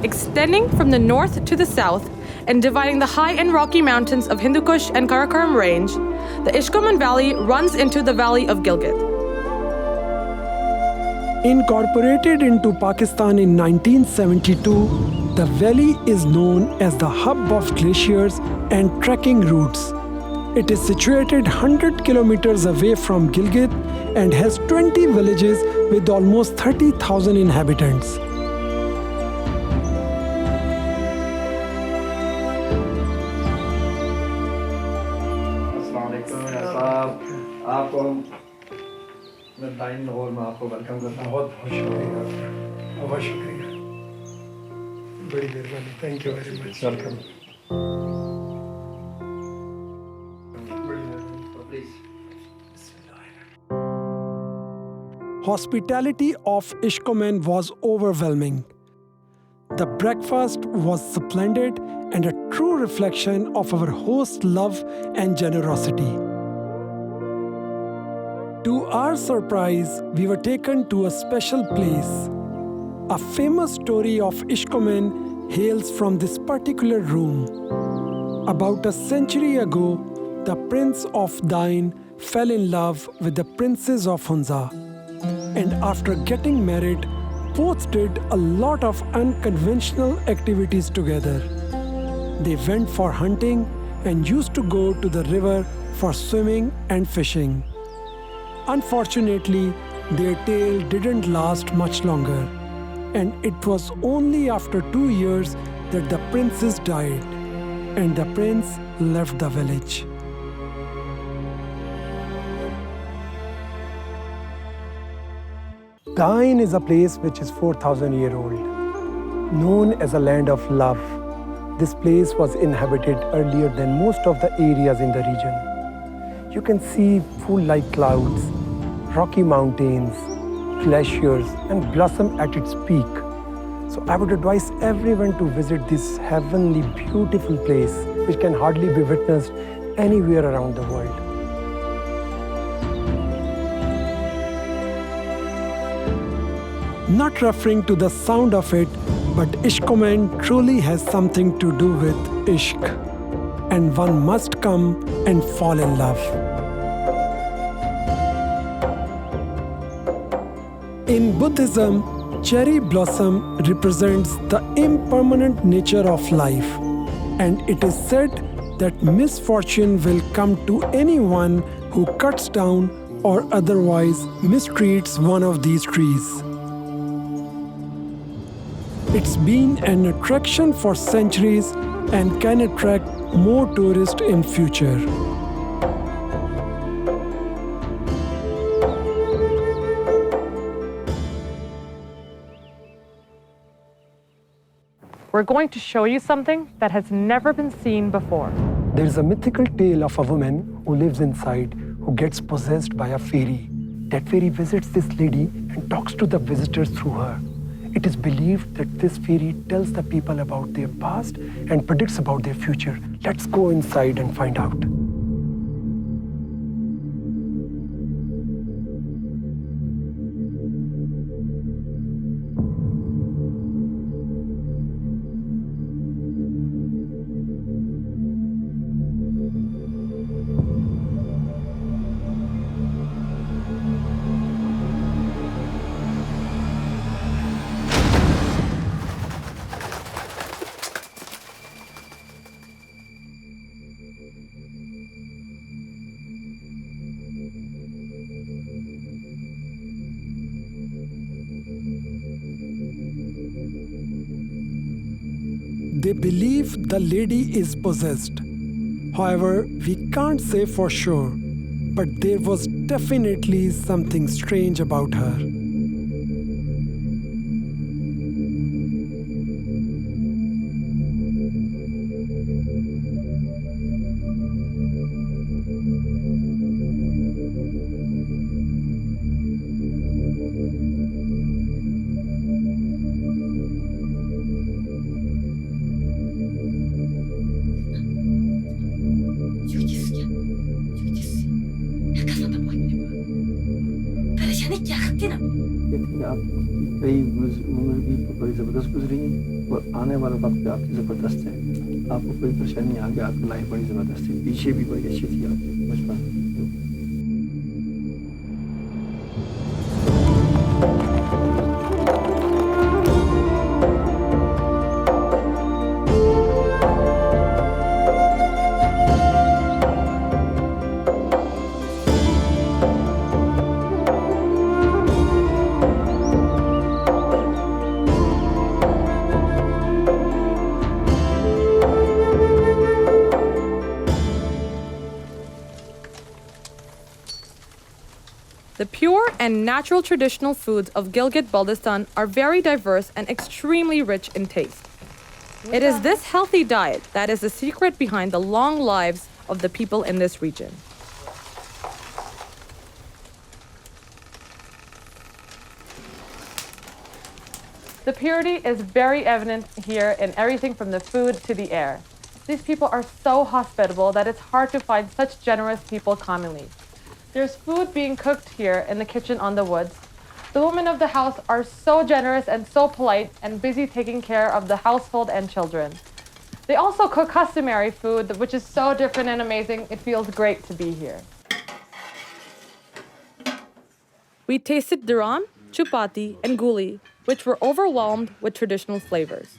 extending from the north to the south and dividing the high and rocky mountains of Hindu Kush and Karakoram range, the Ishkoman Valley runs into the Valley of Gilgit. Incorporated into Pakistan in 1972, the valley is known as the hub of glaciers and trekking routes. It is situated 100 kilometers away from Gilgit and has 20 villages with almost 30,000 inhabitants. आपको मैं dine hall में आपको welcome करता हूँ। बहुत बहुत शुक्रिया, बहुत शुक्रिया, बड़ी मेहरबानी, thank you very much. Welcome. Hospitality of Ishkomen was overwhelming. The breakfast was splendid and a true reflection of our host's love and generosity. To our surprise, we were taken to a special place. A famous story of Ishkomen hails from this particular room. About a century ago, the Prince of Dain fell in love with the Princess of Hunza. And after getting married, both did a lot of unconventional activities together. They went for hunting and used to go to the river for swimming and fishing. Unfortunately, their tale didn't last much longer, and it was only after 2 years that the princess died, and the prince left the village. Dain is a place which is 4,000 years old, known as a land of love. This place was inhabited earlier than most of the areas in the region. You can see full-like clouds, rocky mountains, glaciers, and blossom at its peak. So I would advise everyone to visit this heavenly, beautiful place, which can hardly be witnessed anywhere around the world. Not referring to the sound of it, but Ishkomen truly has something to do with Ishq, and one must come and fall in love. In Buddhism, cherry blossom represents the impermanent nature of life, and it is said that misfortune will come to anyone who cuts down or otherwise mistreats one of these trees. It's been an attraction for centuries and can attract more tourists in future. We're going to show you something that has never been seen before. There is a mythical tale of a woman who lives inside who gets possessed by a fairy. That fairy visits this lady and talks to the visitors through her. It is believed that this fairy tells the people about their past and predicts about their future. Let's go inside and find out. They believe the lady is possessed. However, we can't say for sure, but there was definitely something strange about her. परेशानी क्या करती ना कहती हैं आप कई उम्र भी बड़ी ज़बरदस्त गुजरी है और आने वाला वक्त भी आपकी ज़बरदस्त है। आपको कोई परेशानी आगे आपकी लाइफ बड़ी ज़बरदस्त थी, पीछे भी बड़ी अच्छी थी आपकी बचपन। The pure and natural traditional foods of Gilgit-Baltistan are very diverse and extremely rich in taste. It is this healthy diet that is the secret behind the long lives of the people in this region. The purity is very evident here in everything from the food to the air. These people are so hospitable that it's hard to find such generous people commonly. There's food being cooked here in the kitchen on the woods. The women of the house are so generous and so polite and busy taking care of the household and children. They also cook customary food, which is so different and amazing. It feels great to be here. We tasted durum, chupati, and guli, which were overwhelmed with traditional flavors.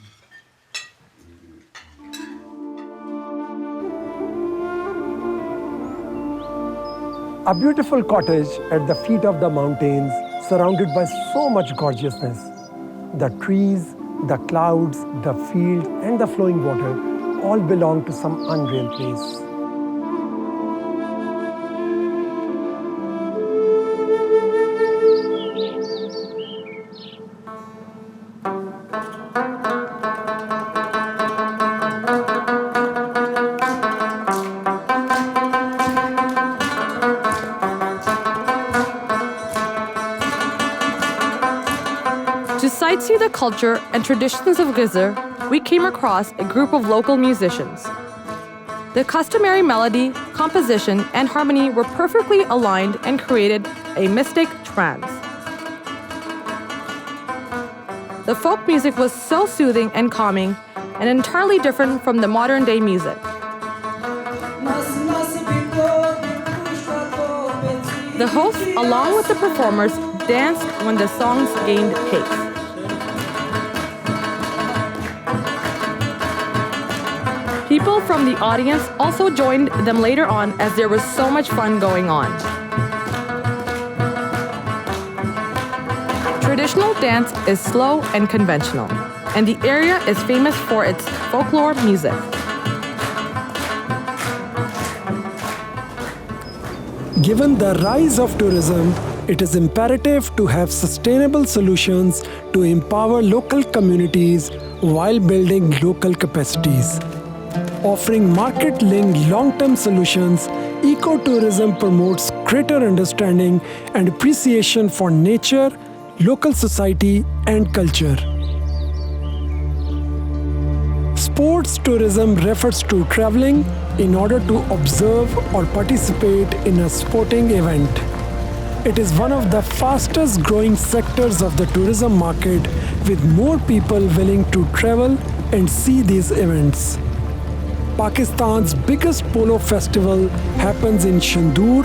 A beautiful cottage at the feet of the mountains, surrounded by so much gorgeousness. The trees, the clouds, the fields, and the flowing water all belong to some unreal place. To sightsee the culture and traditions of Ghizar, we came across a group of local musicians. The customary melody, composition, and harmony were perfectly aligned and created a mystic trance. The folk music was so soothing and calming and entirely different from the modern-day music. The hosts, along with the performers, danced when the songs gained pace. People from the audience also joined them later on as there was so much fun going on. Traditional dance is slow and conventional, and the area is famous for its folklore music. Given the rise of tourism, it is imperative to have sustainable solutions to empower local communities while building local capacities. Offering market-linked long-term solutions, ecotourism promotes greater understanding and appreciation for nature, local society, and culture. Sports tourism refers to traveling in order to observe or participate in a sporting event. It is one of the fastest growing sectors of the tourism market, with more people willing to travel and see these events. Pakistan's biggest polo festival happens in Shandur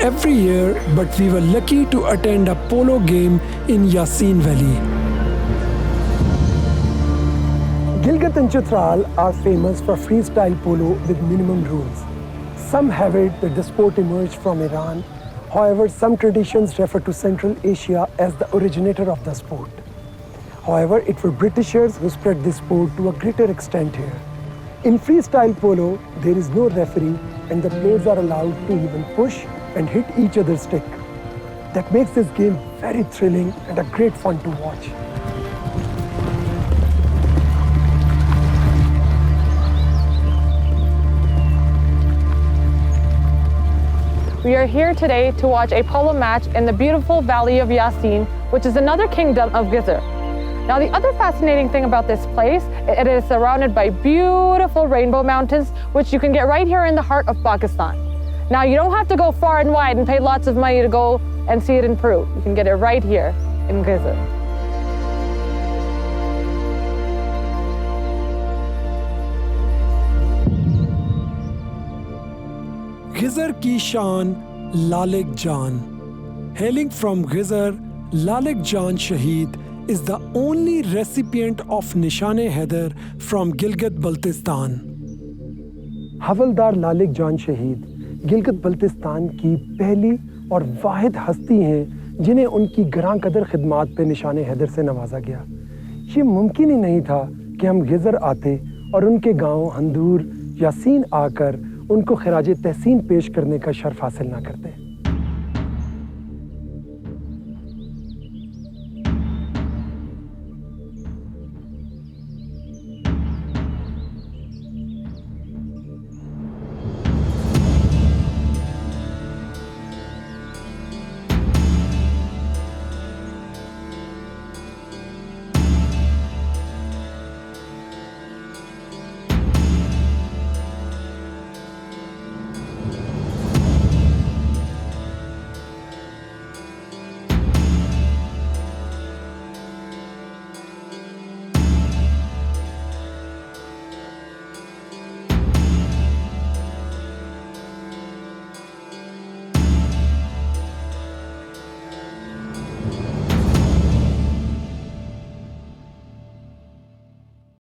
every year, but we were lucky to attend a polo game in Yasin Valley. Gilgit and Chitral are famous for freestyle polo with minimum rules. Some have it that the sport emerged from Iran. However, some traditions refer to Central Asia as the originator of the sport. However, it were Britishers who spread this sport to a greater extent here. In freestyle polo, there is no referee and the players are allowed to even push and hit each other's stick. That makes this game very thrilling and a great fun to watch. We are here today to watch a polo match in the beautiful valley of Yasin, which is another kingdom of Ghizar. Now, the other fascinating thing about this place, it is surrounded by beautiful rainbow mountains, which you can get right here in the heart of Pakistan. Now, you don't have to go far and wide and pay lots of money to go and see it in Peru. You can get it right here. in Ghizar. Ghizar की शान लालिक जान. Hailing from Ghizar, Lalik Jan Shaheed is the only recipient of Nishan-e-Haider from Gilgit-Baltistan. हवलदार लालिक जान शहीद गिलगित बल्तिस्तान की पहली और वाहिद हस्ती हैं जिन्हें उनकी गरां कदर खिदमात पे निशान-ए-हैदर से नवाजा गया. ये मुमकिन ही नहीं था कि हम गिज़र आते और उनके गांव हंदूर यासीन आकर उनको खिराज तहसीन पेश करने का शर्फ हासिल ना करते.